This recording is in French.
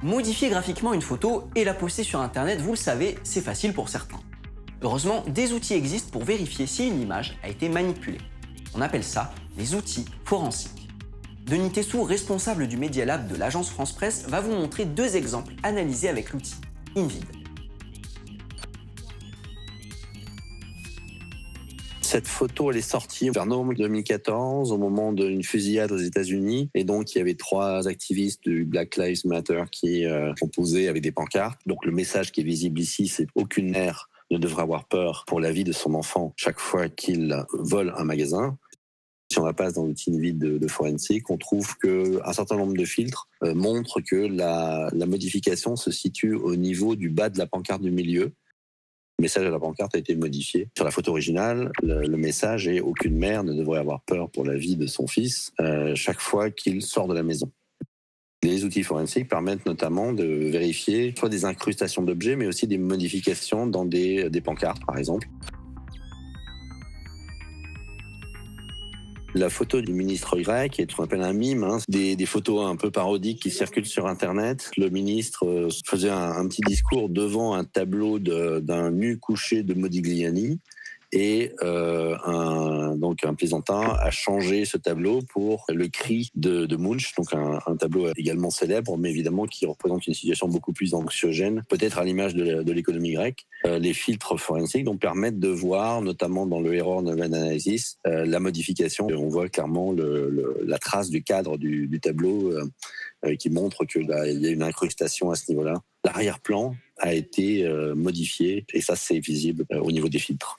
Modifier graphiquement une photo et la poster sur internet, vous le savez, c'est facile pour certains. Heureusement, des outils existent pour vérifier si une image a été manipulée. On appelle ça les outils forensiques. Denis Tessou, responsable du Media Lab de l'agence France Presse, va vous montrer deux exemples analysés avec l'outil InVid. Cette photo, elle est sortie vers novembre 2014, au moment d'une fusillade aux États-Unis. Et donc, il y avait 3 activistes du Black Lives Matter qui composaient avec des pancartes. Donc, le message qui est visible ici, c'est aucune mère ne devrait avoir peur pour la vie de son enfant chaque fois qu'il vole un magasin. Si on la passe dans l'outil InVid de forensique, on trouve qu'un certain nombre de filtres montrent que la modification se situe au niveau du bas de la pancarte du milieu. Le message de la pancarte a été modifié. Sur la photo originale, le message est « Aucune mère ne devrait avoir peur pour la vie de son fils chaque fois qu'il sort de la maison ». Les outils forensiques permettent notamment de vérifier soit des incrustations d'objets, mais aussi des modifications dans des pancartes, par exemple. La photo du ministre grec est ce qu'on appelle un mime, des photos un peu parodiques qui circulent sur Internet. Le ministre faisait un petit discours devant un tableau d'un nu couché de Modigliani. Et un plaisantin a changé ce tableau pour le cri de Munch, donc un tableau également célèbre, mais évidemment qui représente une situation beaucoup plus anxiogène, peut-être à l'image de l'économie grecque. Les filtres forensiques donc permettent de voir, notamment dans le Error Node Analysis, la modification. On voit clairement la trace du cadre du tableau qui montre qu'il y a une incrustation à ce niveau-là. L'arrière-plan a été modifié et ça c'est visible au niveau des filtres.